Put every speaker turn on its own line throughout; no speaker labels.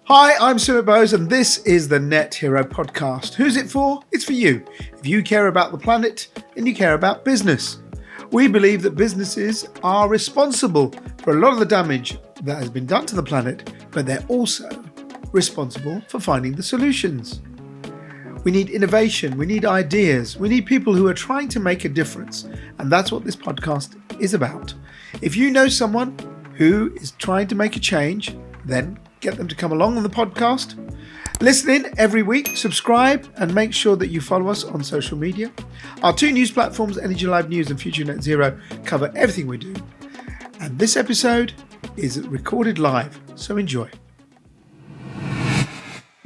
Hi, I'm Sumit Bose, and this is the Net Hero podcast. Who's it for? It's for you. If you care about the planet and you care about business. We believe that businesses are responsible for a lot of the damage that has been done to the planet, but they're also responsible for finding the solutions. We need innovation, we need ideas, we need people who are trying to make a difference, and that's what this podcast is about. If you know someone who is trying to make a change, then get them to come along on the podcast. Listen in every week, subscribe, and make sure that you follow us on social media. Our two news platforms, Energy Live News and Future Net Zero, cover everything we do. And this episode is recorded live, so enjoy.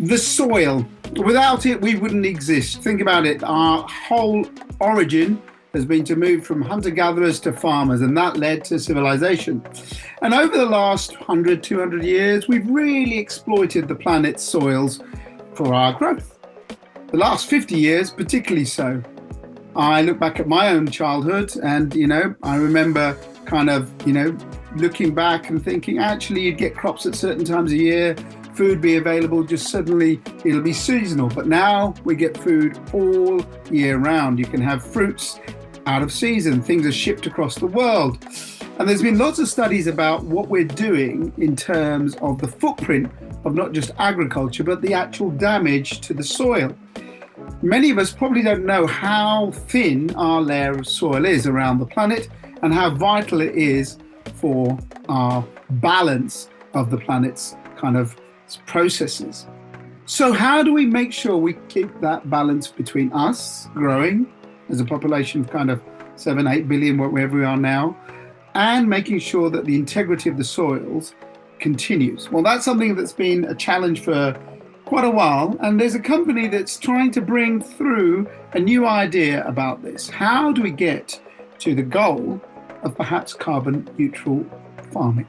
The soil. Without it, we wouldn't exist. Think about it. Our whole origin has been to move from hunter-gatherers to farmers, and that led to civilization. And over the last 100, 200 years, we've really exploited the planet's soils for our growth. The last 50 years, particularly so. I look back at my own childhood and, I remember looking back and thinking, actually, you'd get crops at certain times of year, food be available, just suddenly it'll be seasonal. But now we get food all year round. You can have fruits out of season. Things are shipped across the world. And there's been lots of studies about what we're doing in terms of the footprint of not just agriculture, but the actual damage to the soil. Many of us probably don't know how thin our layer of soil is around the planet and how vital it is for our balance of the planet's kind of processes. So how do we make sure we keep that balance between us growing as a population of kind of 7-8 billion, wherever we are now, and making sure that the integrity of the soils continues? Well, that's something that's been a challenge for quite a while, and there's a company that's trying to bring through a new idea about this. How do we get to the goal of perhaps carbon neutral farming?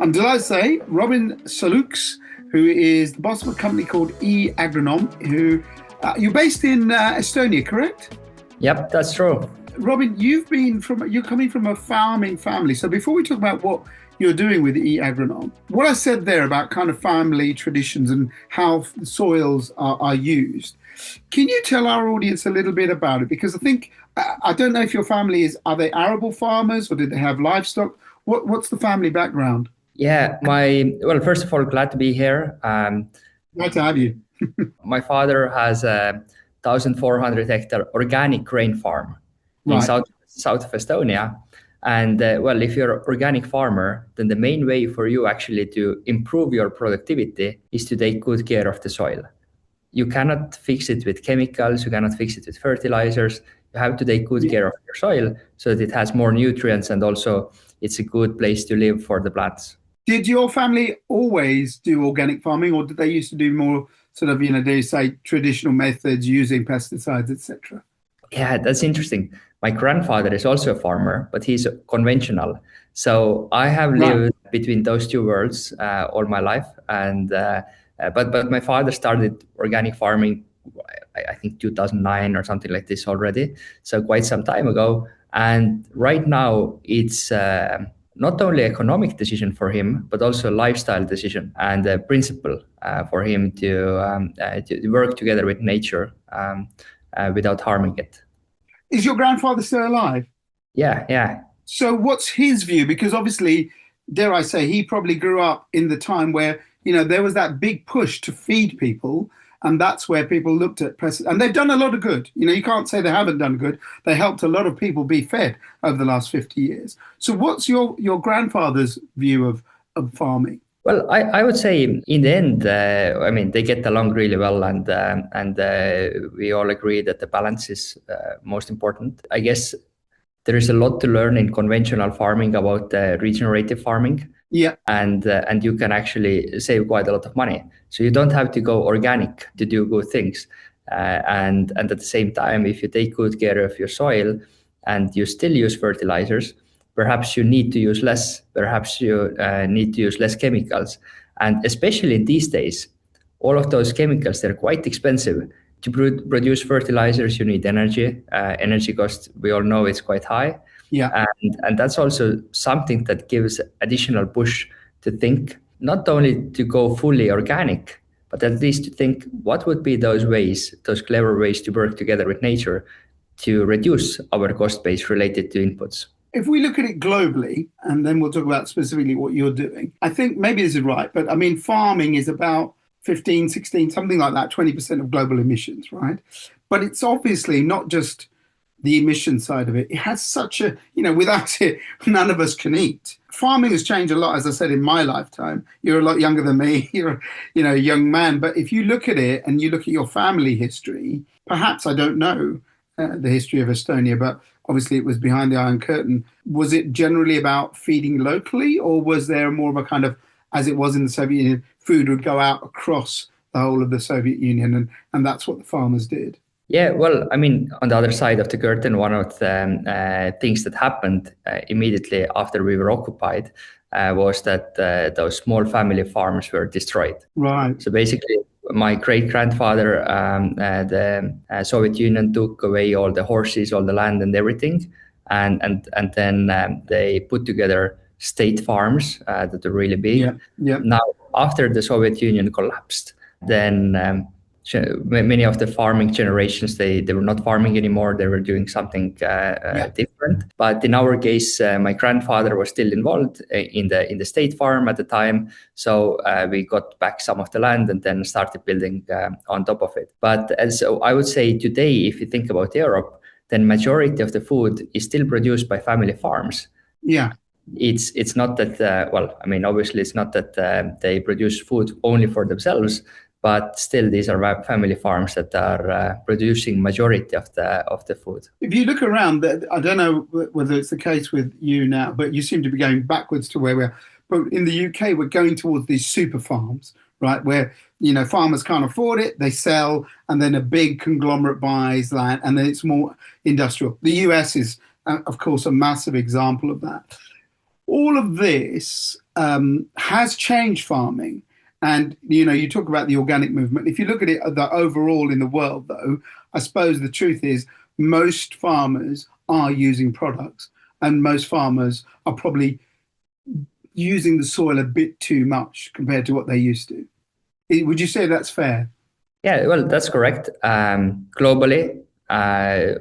I'm delighted to say Robin Salux, who is the boss of a company called eAgronom, who you're based in Estonia, correct?
Yep, that's true.
Robin, you're coming from a farming family. So before we talk about what you're doing with eAgronom, what I said there about kind of family traditions and how soils are used, can you tell our audience a little bit about it? Because I don't know if your family are they arable farmers or did they have livestock? What's the family background?
Yeah, first of all, glad to be here.
Glad to have you.
My father has a 1,400 hectare organic grain farm in south of Estonia. And if you're an organic farmer, then the main way for you actually to improve your productivity is to take good care of the soil. You cannot fix it with chemicals, you cannot fix it with fertilizers. You have to take good care of your soil so that it has more nutrients and also it's a good place to live for the plants.
Did your family always do organic farming, or did they used to do more sort of, they say traditional methods using pesticides, etc.?
Yeah, that's interesting. My grandfather is also a farmer, but he's conventional. So I have lived between those two worlds all my life. And but my father started organic farming, I think 2009 or something like this already. So quite some time ago. And right now it's not only economic decision for him, but also a lifestyle decision and a principle for him to work together with nature without harming it.
Is your grandfather still alive?
Yeah.
So what's his view? Because obviously, dare I say, he probably grew up in the time where, there was that big push to feed people. And that's where people looked at pesticides. And they've done a lot of good. You can't say they haven't done good. They helped a lot of people be fed over the last 50 years. So what's your grandfather's view of farming?
Well, I would say in the end, they get along really well, and we all agree that the balance is most important. I guess there is a lot to learn in conventional farming about regenerative farming.
Yeah,
and you can actually save quite a lot of money. So you don't have to go organic to do good things. And at the same time, if you take good care of your soil and you still use fertilizers, perhaps you need to use less. Perhaps you need to use less chemicals. And especially these days, all of those chemicals, they're quite expensive. To produce fertilizers, you need energy. Energy cost, we all know, is quite high.
Yeah.
And that's also something that gives additional push to think not only to go fully organic, but at least to think what would be those ways, those clever ways to work together with nature to reduce our cost base related to inputs.
If we look at it globally, and then we'll talk about specifically what you're doing, I think maybe this is right, but I mean, farming is about 15, 16, something like that, 20% of global emissions, right? But it's obviously not just the emission side of it. It has such a, without it, none of us can eat. Farming has changed a lot, as I said, in my lifetime. You're a lot younger than me. You're, a young man. But if you look at it and you look at your family history, perhaps I don't know the history of Estonia, but obviously it was behind the Iron Curtain. Was it generally about feeding locally, or was there more of a kind of, as it was in the Soviet Union, food would go out across the whole of the Soviet Union, and that's what the farmers did?
Yeah, well, I mean, on the other side of the curtain, one of the things that happened immediately after we were occupied was that those small family farms were destroyed.
Right.
So basically, my great-grandfather, the Soviet Union took away all the horses, all the land and everything. And then they put together state farms that are really big.
Yeah. Yeah.
Now, after the Soviet Union collapsed, then many of the farming generations, they were not farming anymore. They were doing something different. But in our case, my grandfather was still involved in the state farm at the time. So we got back some of the land and then started building on top of it. But so I would say today, if you think about Europe, then majority of the food is still produced by family farms.
Yeah.
It's not that, obviously it's not that they produce food only for themselves, but still these are family farms that are producing majority of the food.
If you look around, I don't know whether it's the case with you now, but you seem to be going backwards to where we are. But in the UK, we're going towards these super farms, right? Where, farmers can't afford it, they sell, and then a big conglomerate buys land, and then it's more industrial. The US is, of course, a massive example of that. All of this has changed farming. And, you talk about the organic movement. If you look at it the overall in the world, though, I suppose the truth is most farmers are using products, and most farmers are probably using the soil a bit too much compared to what they used to. Would you say that's fair?
Yeah, well, that's correct. Globally, I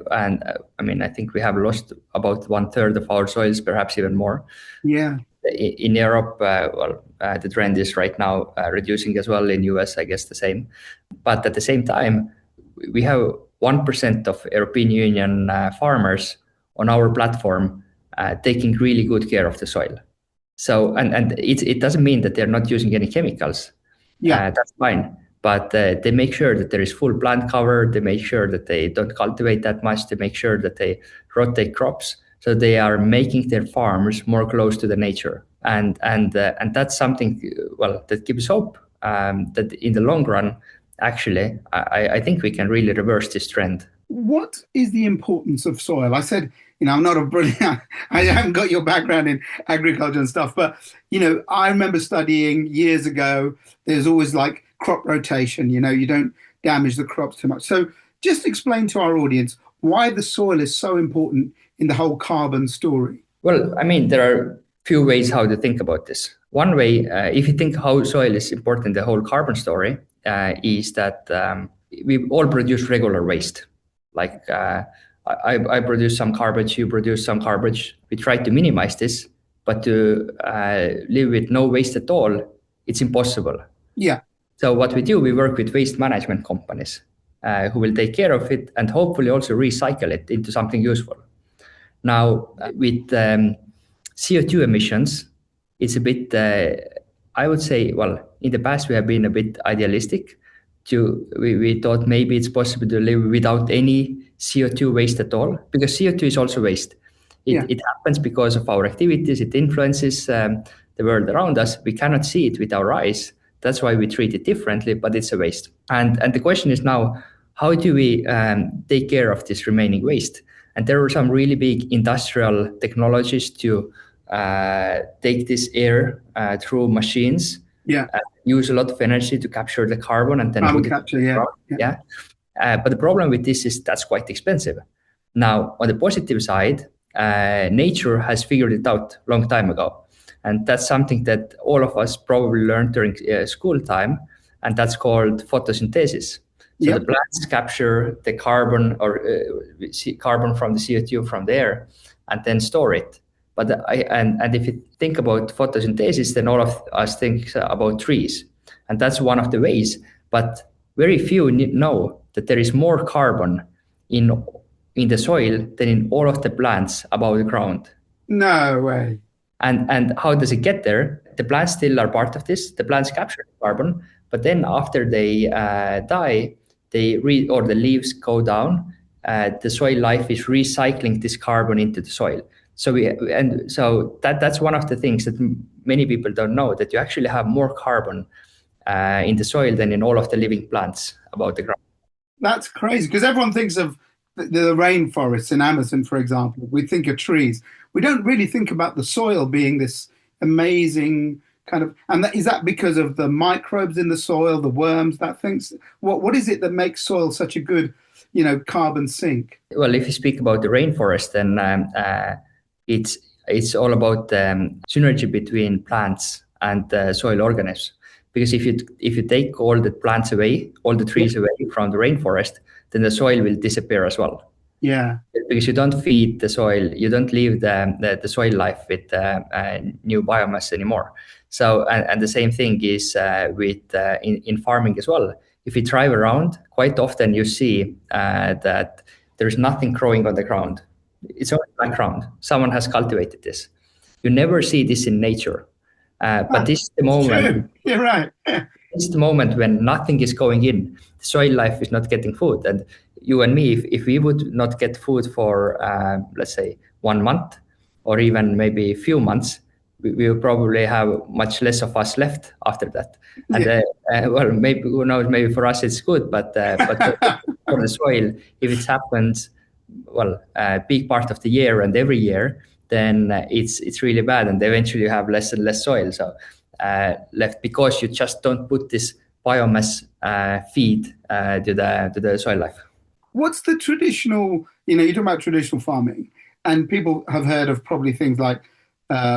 think we have lost about 1/3 of our soils, perhaps even more.
Yeah.
In Europe, the trend is right now reducing as well. In US, I guess the same. But at the same time, we have 1% of European Union farmers on our platform taking really good care of the soil. So, and it doesn't mean that they're not using any chemicals.
Yeah,
that's fine. But they make sure that there is full plant cover. They make sure that they don't cultivate that much. They make sure that they rotate crops. So they are making their farms more close to the nature, and that's something that gives hope that in the long run, actually, I think we can really reverse this trend.
What is the importance of soil? I said, I'm not a brilliant, I haven't got your background in agriculture and stuff, but I remember studying years ago. There's always like crop rotation. You don't damage the crops too much. So just explain to our audience why the soil is so important in the whole carbon story.
Well, there are few ways how to think about this. One way, if you think how soil is important in the whole carbon story, is that we all produce regular waste. Like I produce some garbage, you produce some garbage. We try to minimize this, but to live with no waste at all, it's impossible.
Yeah.
So what we do, we work with waste management companies who will take care of it and hopefully also recycle it into something useful. Now, with CO2 emissions, it's a bit, I would say, in the past, we have been a bit idealistic. We thought maybe it's possible to live without any CO2 waste at all, because CO2 is also waste. It happens because of our activities. It influences the world around us. We cannot see it with our eyes. That's why we treat it differently, but it's a waste. And the question is now, how do we take care of this remaining waste? And there are some really big industrial technologies to take this air through machines.
Yeah.
Use a lot of energy to capture the carbon and then
carbon capture.
But the problem with this is that's quite expensive. Now, on the positive side, nature has figured it out a long time ago. And that's something that all of us probably learned during school time, and that's called photosynthesis. So the
Yep.
plants capture the carbon or carbon from the CO2 from the air and then store it. But and if you think about photosynthesis, then all of us think about trees, and that's one of the ways. But very few know that there is more carbon in the soil than in all of the plants above the ground.
No way.
And how does it get there? The plants still are part of this. The plants capture the carbon, but then after they die, or the leaves go down. The soil life is recycling this carbon into the soil. So that's one of the things that many people don't know, that you actually have more carbon in the soil than in all of the living plants above the ground.
That's crazy, because everyone thinks of the rainforests in Amazon, for example. We think of trees. We don't really think about the soil being this amazing kind of, and is that because of the microbes in the soil, the worms, that things? What is it that makes soil such a good, carbon sink?
Well, if you speak about the rainforest, then it's all about synergy between plants and soil organisms. Because if you take all the plants away, all the trees away from the rainforest, then the soil will disappear as well.
Yeah.
Because you don't feed the soil, you don't leave the soil life with new biomass anymore. So and the same thing is with in farming as well. If you drive around, quite often you see that there's nothing growing on the ground. It's only background. Someone has cultivated this. You never see this in nature. But this is the moment.
True. You're right.
This is the moment when nothing is going in. The soil life is not getting food. And you and me, if we would not get food for, let's say, 1 month, or even maybe a few months, we will probably have much less of us left after that. And well, maybe, who knows, maybe for us it's good, but for the soil, if it happens, well, a big part of the year and every year, then it's really bad, and eventually you have less and less soil left, because you just don't put this biomass feed to the soil life.
What's the traditional, you're talking about traditional farming, and people have heard of probably things like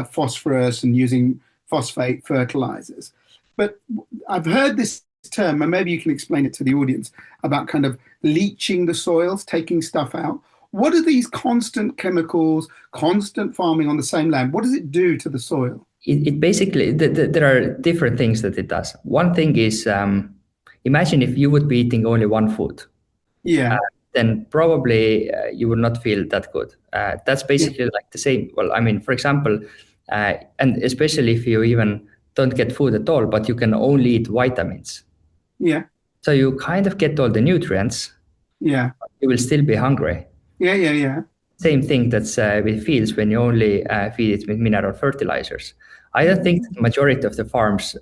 phosphorus and using phosphate fertilizers. But I've heard this term, and maybe you can explain it to the audience, about kind of leaching the soils, taking stuff out. What are these constant chemicals, constant farming on the same land? What does it do to the soil?
It basically, there are different things that it does. One thing is, imagine if you would be eating only one food.
Yeah.
Then probably you would not feel that good. That's basically like the same. Well, I mean, for example, and especially if you even don't get food at all, but you can only eat vitamins.
Yeah.
So you kind of get all the nutrients.
Yeah.
You will still be hungry.
Yeah.
Same thing that's with fields when you only feed it with mineral fertilizers. I don't think the majority of the farms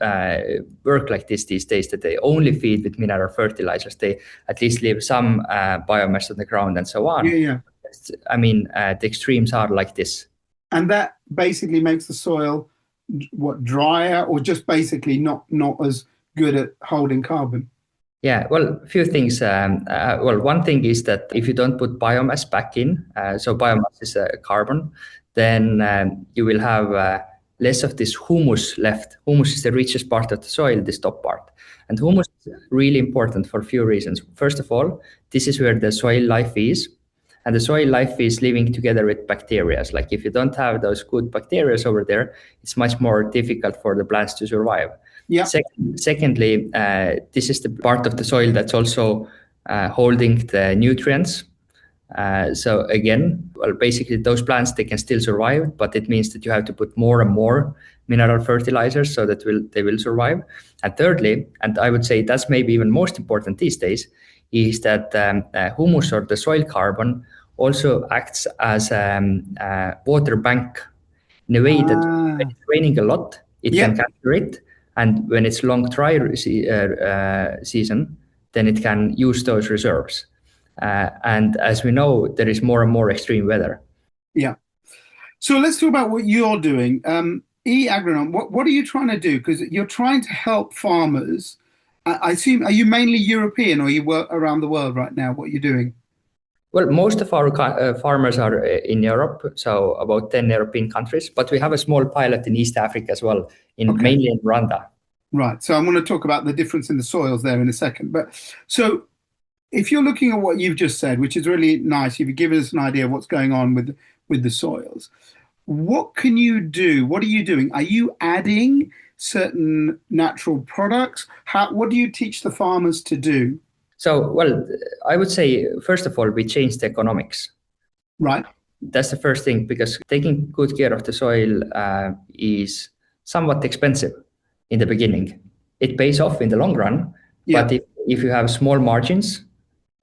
work like this these days, that they only feed with mineral fertilizers. They at least leave some biomass on the ground and so on.
Yeah.
I mean, the extremes are like this.
And that basically makes the soil, drier, or just basically not as good at holding carbon?
Yeah, well, a few things. One thing is that if you don't put biomass back in, so biomass is carbon, then you will have less of this humus left. Humus is the richest part of the soil, this top part. And humus is really important for a few reasons. First of all, this is where the soil life is. And the soil life is living together with bacteria. Like if you don't have those good bacteria over there, it's much more difficult for the plants to survive.
Yeah.
Secondly, this is the part of the soil that's also holding the nutrients. So again, well, basically those plants, they can still survive, but it means that you have to put more and more mineral fertilizers so that they will survive. And thirdly, and I would say that's maybe even most important these days, is that humus, or the soil carbon, also acts as a water bank, in a way that when it's raining a lot, it can capture it. And when it's long dry season, then it can use those reserves. And as we know, there is more and more extreme weather.
Yeah. So let's talk about what you're doing. eAgronom, what are you trying to do? Because you're trying to help farmers. I assume, are you mainly European, or you work around the world right now? What you're doing?
Well, most of our farmers are in Europe, so about 10 European countries, but we have a small pilot in East Africa as well,
Okay.
mainly in Rwanda.
Right. So I'm going to talk about the difference in the soils there in a second. But so if you're looking at what you've just said, which is really nice, you've given us an idea of what's going on with the soils. What can you do? What are you doing? Are you adding certain natural products? What do you teach the farmers to do?
So, well, I would say, first of all, we changed the economics.
Right.
That's the first thing, because taking good care of the soil is somewhat expensive in the beginning. It pays off in the long run,
Yeah.
but if you have small margins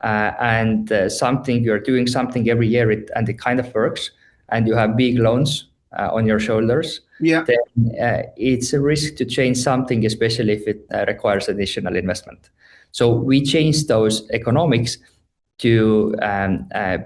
and you're doing something every year and it kind of works, and you have big loans on your shoulders,
Yeah.
then it's a risk to change something, especially if it requires additional investment. So we changed those economics to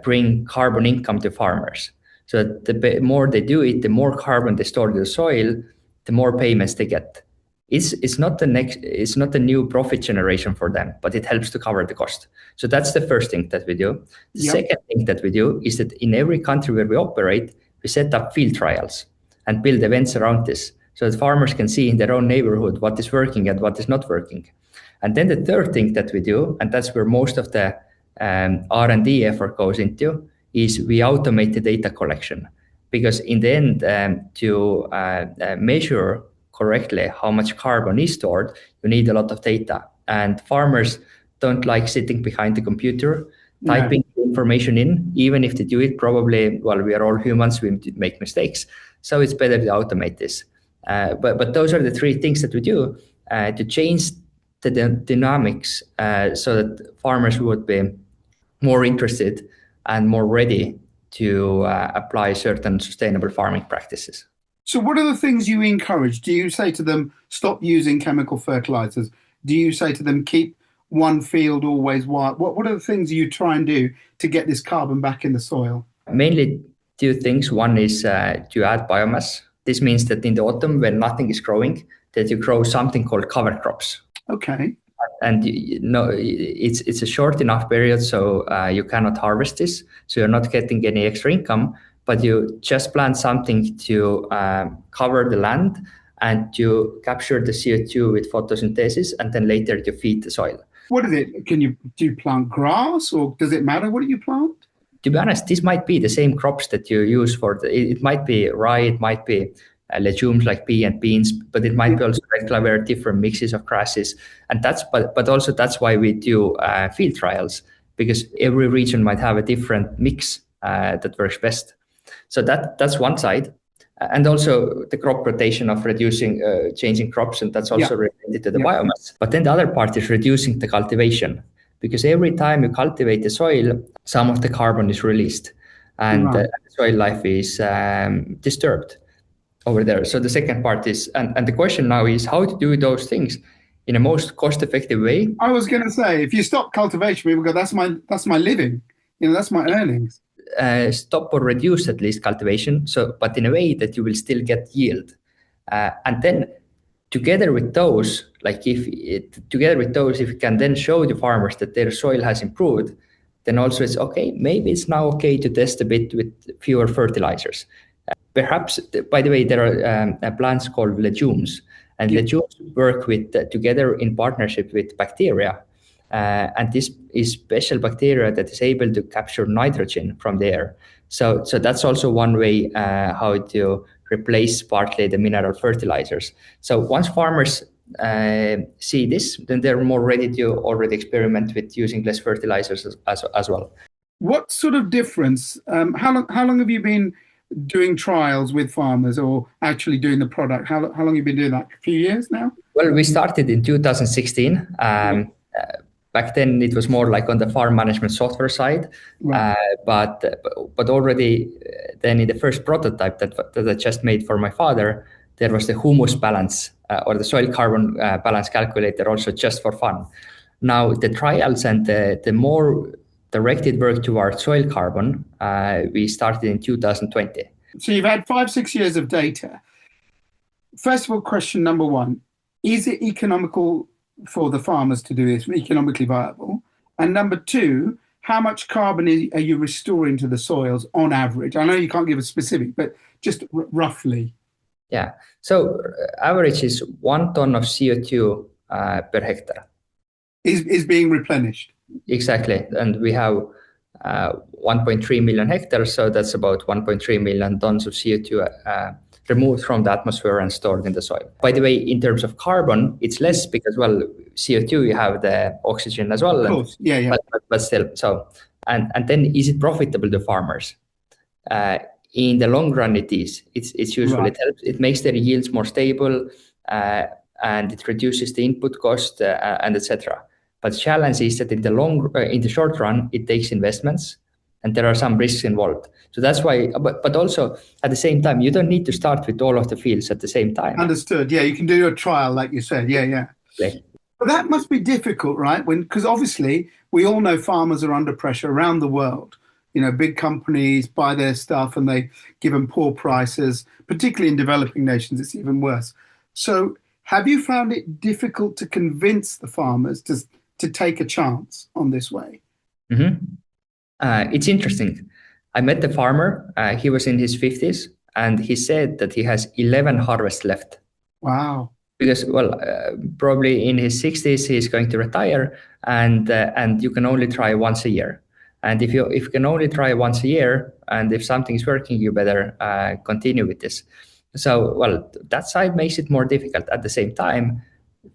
bring carbon income to farmers. So the more they do it, the more carbon they store in the soil, the more payments they get. It's not the new profit generation for them, but it helps to cover the cost. So that's the first thing that we do. The second thing that we do is that in every country where we operate, we set up field trials and build events around this, so that farmers can see in their own neighborhood what is working and what is not working. And then the third thing that we do, and that's where most of the R&D effort goes into, is we automate the data collection. Because in the end, to measure correctly how much carbon is stored, you need a lot of data. And farmers don't like sitting behind the computer, typing information in. Even if they do it, probably, well, we are all humans, we make mistakes. So it's better to automate this. But those are the three things that we do to change the dynamics so that farmers would be more interested and more ready to apply certain sustainable farming practices.
So what are the things you encourage? Do you say to them, stop using chemical fertilizers? Do you say to them, keep one field always wild? What are the things you try and do to get this carbon back in the soil?
Mainly two things. One is to add biomass. This means that in the autumn, when nothing is growing, that you grow something called cover crops.
Okay.
And it's a short enough period, so you cannot harvest this. So you're not getting any extra income, but you just plant something to cover the land and to capture the CO2 with photosynthesis, and then later to feed the soil.
What is it? Do you plant grass, or does it matter what do you plant?
To be honest, this might be the same crops that you use it might be rye, it might be legumes like pea and beans, but it might be also red clover, different mixes of grasses. And but also that's why we do field trials, because every region might have a different mix that works best. So that's one side. And also the crop rotation of changing crops, and that's also related to the biomass. But then the other part is reducing the cultivation, because every time you cultivate the soil, some of the carbon is released, and the soil life is disturbed over there. So the second part is, and the question now is how to do those things in a most cost-effective way.
I was going to say, if you stop cultivation, people go, that's my living, that's my earnings.
Stop or reduce at least cultivation, but in a way that you will still get yield. And then together with those, if you can then show the farmers that their soil has improved, then also it's okay, maybe it's now okay to test a bit with fewer fertilizers. Perhaps, by the way, there are plants called legumes, and legumes work together in partnership with bacteria. And this is special bacteria that is able to capture nitrogen from the air. So that's also one way how to replace partly the mineral fertilizers. So once farmers see this, then they're more ready to already experiment with using less fertilizers as well.
What sort of difference? How long have you been doing trials with farmers, or actually doing the product? How long have you been doing that? A few years now?
Well, we started in 2016. Back then, it was more like on the farm management software side, but already then in the first prototype that I just made for my father, there was the humus balance or the soil carbon balance calculator, also just for fun. Now the trials and the more directed work towards soil carbon, we started in 2020.
So you've had 5-6 years of data. First of all, question number one: is it economical for the farmers to do this, economically viable? And number two, how much carbon are you restoring to the soils on average? I know you can't give a specific, but just roughly.
Yeah. So average is 1 ton of CO2 per hectare.
Is being replenished.
Exactly. And we have 1.3 million hectares. So that's about 1.3 million tons of CO2 removed from the atmosphere and stored in the soil. By the way, in terms of carbon, it's less because, well, CO2, you have the oxygen as well.
Of course. Yeah.
But still, so, and then is it profitable to farmers? In the long run, it is. It's useful.
Right.
It helps. It makes their yields more stable, and it reduces the input cost, and etc. But the challenge is that in the short run, it takes investments, and there are some risks involved. So that's why. But also at the same time, you don't need to start with all of the fields at the same time.
Understood. Yeah, you can do a trial, like you said. Yeah.
Exactly.
But that must be difficult, right? Because obviously we all know farmers are under pressure around the world. Big companies buy their stuff and they give them poor prices, particularly in developing nations, it's even worse. So have you found it difficult to convince the farmers to take a chance on this way?
Mm-hmm. It's interesting. I met the farmer. He was in his 50s, and he said that he has 11 harvests left.
Wow.
Because, well, probably in his 60s, he's going to retire, and you can only try once a year. And if you can only try once a year, and if something's working, you better continue with this. So, well, that side makes it more difficult. At the same time,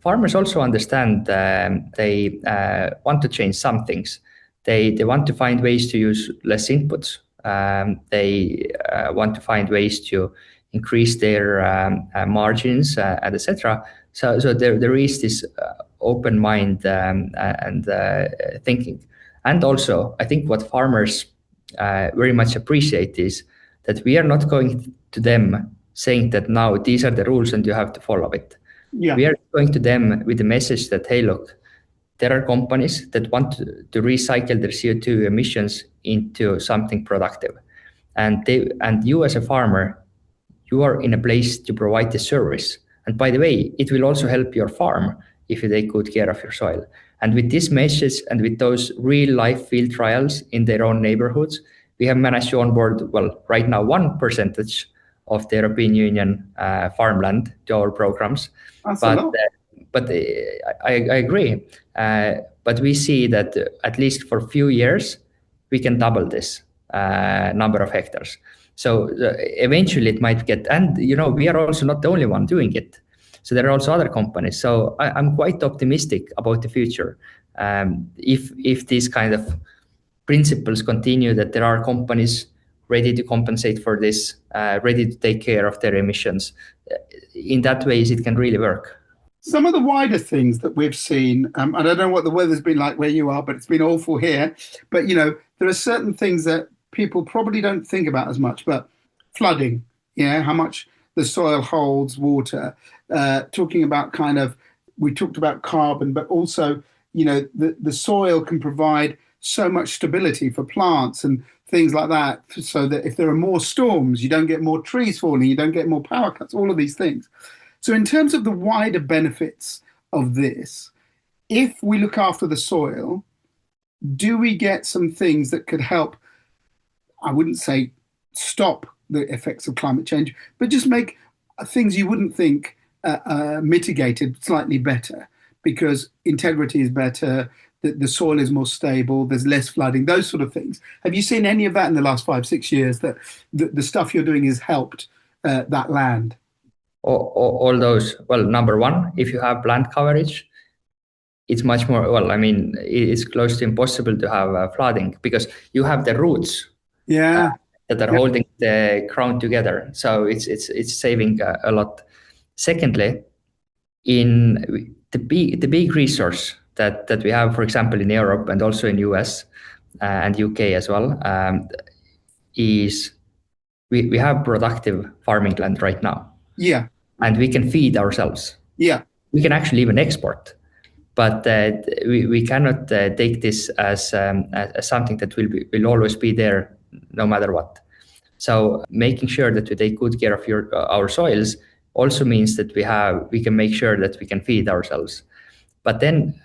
farmers also understand they want to change some things. They want to find ways to use less inputs. They want to find ways to increase their margins, and etc. So there is this open mind and thinking. And also, I think what farmers very much appreciate is that we are not going to them saying that now these are the rules and you have to follow it.
Yeah.
We are going to them with the message that, hey, look, there are companies that want to recycle their CO2 emissions into something productive. And you as a farmer, you are in a place to provide the service. And by the way, it will also help your farm if you take good care of your soil. And with this message and with those real life field trials in their own neighborhoods, we have managed to onboard, well, right now 1% of the European Union farmland to our programs.
That's
but I agree. But we see that at least for a few years, we can double this number of hectares. So eventually it might get, and we are also not the only one doing it. So there are also other companies. So I'm quite optimistic about the future. If these kind of principles continue, that there are companies ready to compensate for this, ready to take care of their emissions. In that ways, it can really work.
Some of the wider things that we've seen, I don't know what the weather's been like where you are, but it's been awful here. But, there are certain things that people probably don't think about as much, but flooding, how much the soil holds water, talking about we talked about carbon, but also, the soil can provide so much stability for plants and things like that, so that if there are more storms, you don't get more trees falling, you don't get more power cuts, all of these things. So in terms of the wider benefits of this, if we look after the soil, do we get some things that could help, I wouldn't say stop the effects of climate change, but just make things you wouldn't think mitigated slightly better, because integrity is better, the soil is more stable, there's less flooding, those sort of things. Have you seen any of that in the last 5-6 years, that the stuff you're doing has helped that land?
All those, well, number one, if you have plant coverage, it's much more, it's close to impossible to have flooding, because you have the roots that are holding the ground together. So it's saving a lot. Secondly, in the big resource that we have, for example, in Europe and also in US and UK as well, is we have productive farming land right now.
Yeah.
And we can feed ourselves.
Yeah.
We can actually even export. But we cannot take this as something that will always be there no matter what. So making sure that we take good care of our soils also means that we can make sure that we can feed ourselves. But then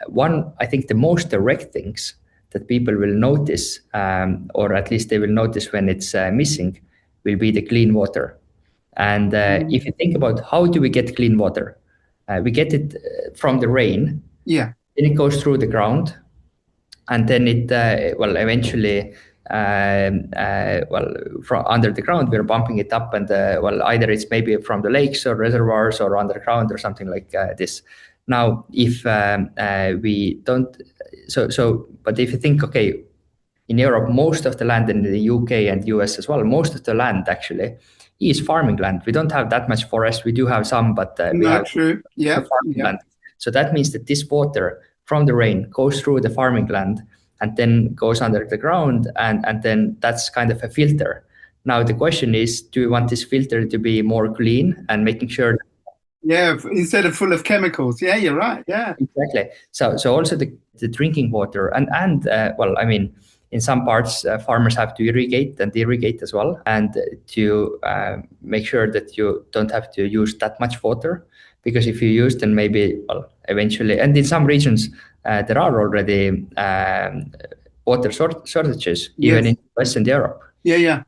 I think the most direct things that people will notice, or at least they will notice when it's missing, will be the clean water. And if you think about how do we get clean water, we get it from the rain.
Yeah.
Then it goes through the ground, and then it eventually from under the ground we're pumping it up, and either it's maybe from the lakes or reservoirs or underground or something like this. Now if we don't, but if you think, okay, in Europe most of the land, in the UK and US as well, most of the land actually is farming land. We don't have that much forest. We do have some, but we have
true. Yeah.
farming land. So that means that this water from the rain goes through the farming land and then goes under the ground, and then that's kind of a filter. Now the question is, do we want this filter to be more clean and making sure?
Yeah, instead of full of chemicals. Yeah, you're right. Yeah,
exactly. So also the drinking water, and in some parts, farmers have to irrigate as well, and to make sure that you don't have to use that much water. Because if you use, then maybe, eventually, and in some regions, there are already water shortages, even in Western Europe.
Yeah.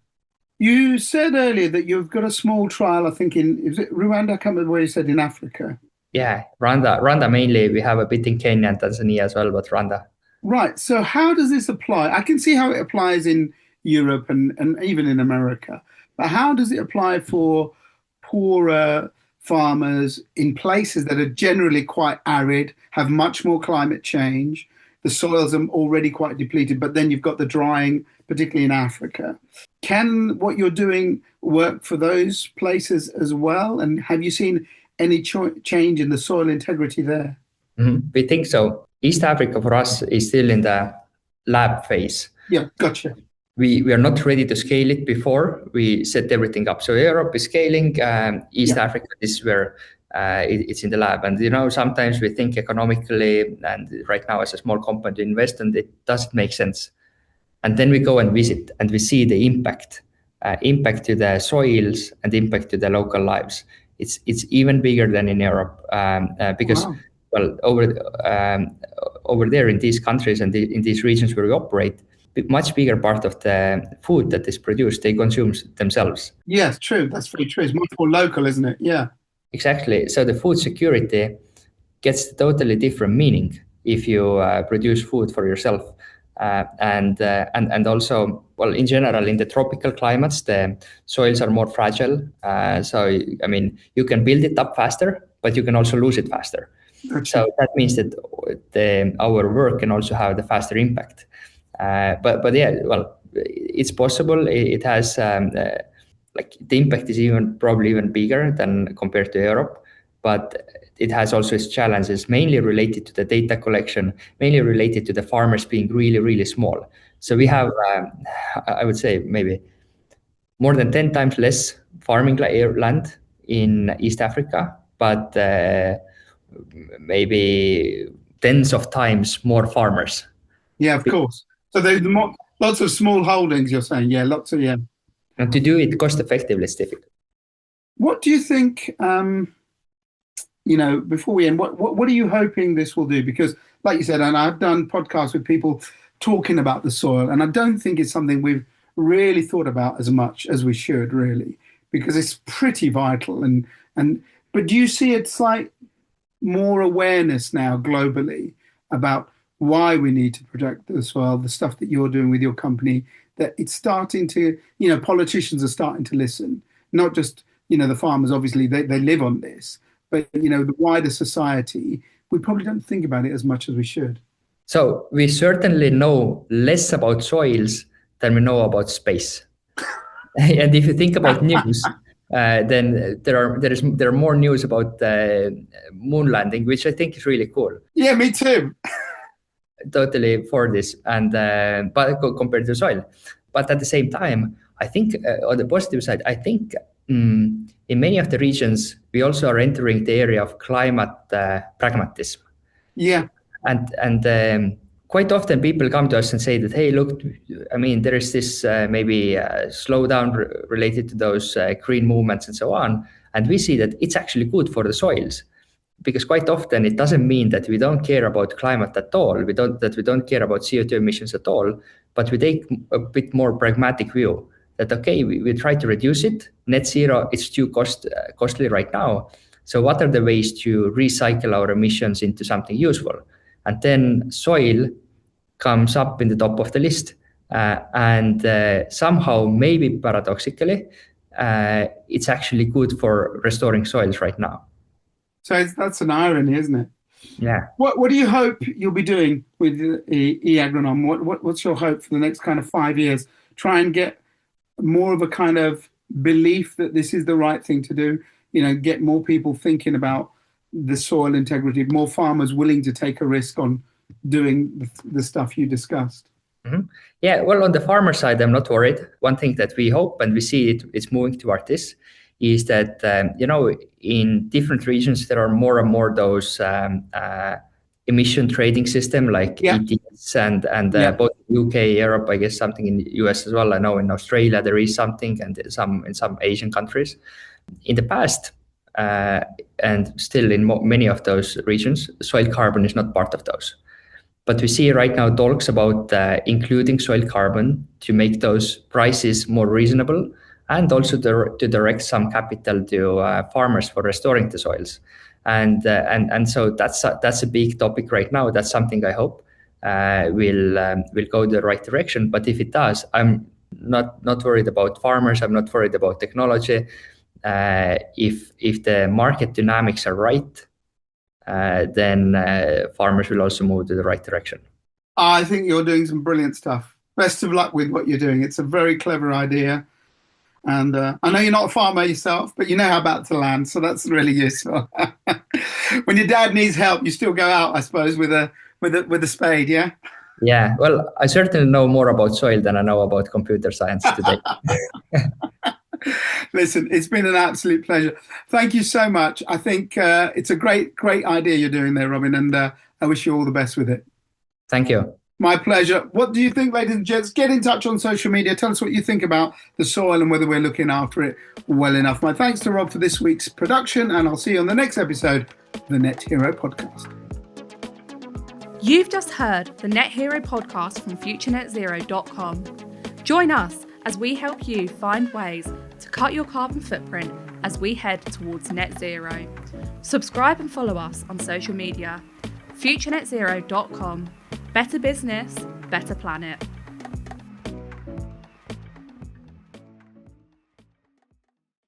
You said earlier that you've got a small trial, I think, is it Rwanda? I can't remember where you said, in Africa.
Yeah, Rwanda mainly. We have a bit in Kenya and Tanzania as well, but Rwanda.
Right. So how does this apply? I can see how it applies in Europe and even in America. But how does it apply for poorer farmers in places that are generally quite arid, have much more climate change? The soils are already quite depleted, but then you've got the drying, particularly in Africa. Can what you're doing work for those places as well? And have you seen any change in the soil integrity there?
Mm-hmm. We think so. East Africa for us is still in the lab phase.
Yeah, gotcha.
We are not ready to scale it before we set everything up. So Europe is scaling, East Africa is where it's in the lab. And sometimes we think economically, and right now as a small company to invest, and it doesn't make sense. And then we go and visit, and we see the impact to the soils and impact to the local lives. It's even bigger than in Europe, because over there in these countries and in these regions where we operate, much bigger part of the food that is produced, they consume themselves.
Yes, true. That's very true. It's much more local, isn't it? Yeah.
Exactly. So the food security gets totally different meaning if you produce food for yourself. And also, in general, in the tropical climates, the soils are more fragile. So you can build it up faster, but you can also lose it faster.
Gotcha.
So that means that our work can also have the faster impact. But yeah, it's possible. It has the impact is probably even bigger than compared to Europe, but it has also its challenges, mainly related to the data collection, mainly related to the farmers being really, really small. So we have, I would say, maybe more than 10 times less farming land in East Africa, but maybe tens of times more farmers.
Yeah, of course. So there's lots of small holdings, you're saying? Yeah, lots of, yeah.
And to do it cost effectively is difficult.
What do you think, before we end, what are you hoping this will do? Because like you said, and I've done podcasts with people talking about the soil, and I don't think it's something we've really thought about as much as we should, really, because it's pretty vital. But do you see it's like more awareness now globally about why we need to protect the soil, the stuff that you're doing with your company, that it's starting to, politicians are starting to listen, not just, the farmers, obviously they live on this, but, the wider society, we probably don't think about it as much as we should. So
we certainly know less about soils than we know about space. And if you think about news, then there are more news about moon landing, which I think is really cool.
Yeah, me too.
Totally for this, and but compared to soil, but at the same time, I think on the positive side, I think in many of the regions we also are entering the area of climate pragmatism.
Yeah,
and quite often people come to us and say that, hey, look, there is this maybe slowdown related to those green movements and so on, and we see that it's actually good for the soils. because quite often it doesn't mean that we don't care about climate at all. We don't care about CO2 emissions at all, but we take a bit more pragmatic view that, okay, we try to reduce it. Net zero, it's too costly right now. So what are the ways to recycle our emissions into something useful? And then soil comes up in the top of the list. And somehow, maybe paradoxically, it's actually good for restoring soils right now.
So that's an irony, isn't it?
Yeah.
What do you hope you'll be doing with eAgronom? What's your hope for the next kind of 5 years? Try and get more of a kind of belief that this is the right thing to do. Get more people thinking about the soil integrity, more farmers willing to take a risk on doing the stuff you discussed.
Mm-hmm. Yeah, well, on the farmer side, I'm not worried. One thing that we hope, and we see it's moving toward this, is that, in different regions, there are more and more those emission trading system like ETS and both UK, Europe, I guess something in the US as well. I know in Australia there is something, and in some Asian countries. In the past, and still in many of those regions, soil carbon is not part of those. But we see right now talks about including soil carbon to make those prices more reasonable, and also to direct some capital to farmers for restoring the soils. And so that's a big topic right now. That's something I hope will go the right direction. But if it does, I'm not worried about farmers. I'm not worried about technology. If the market dynamics are right, then farmers will also move to the right direction.
I think you're doing some brilliant stuff. Best of luck with what you're doing. It's a very clever idea. And I know you're not a farmer yourself, but you know how about to land, so that's really useful. When your dad needs help, you still go out, I suppose, with a spade, yeah?
Yeah, well, I certainly know more about soil than I know about computer science today.
Listen, it's been an absolute pleasure. Thank you so much. I think it's a great idea you're doing there, Robin, and I wish you all the best with it.
Thank you.
My pleasure. What do you think, ladies and gents? Get in touch on social media. Tell us what you think about the soil and whether we're looking after it well enough. My thanks to Rob for this week's production, and I'll see you on the next episode of the Net Hero Podcast.
You've just heard the Net Hero Podcast from FutureNetZero.com. Join us as we help you find ways to cut your carbon footprint as we head towards net zero. Subscribe and follow us on social media. FutureNetZero.com. Better business, better planet.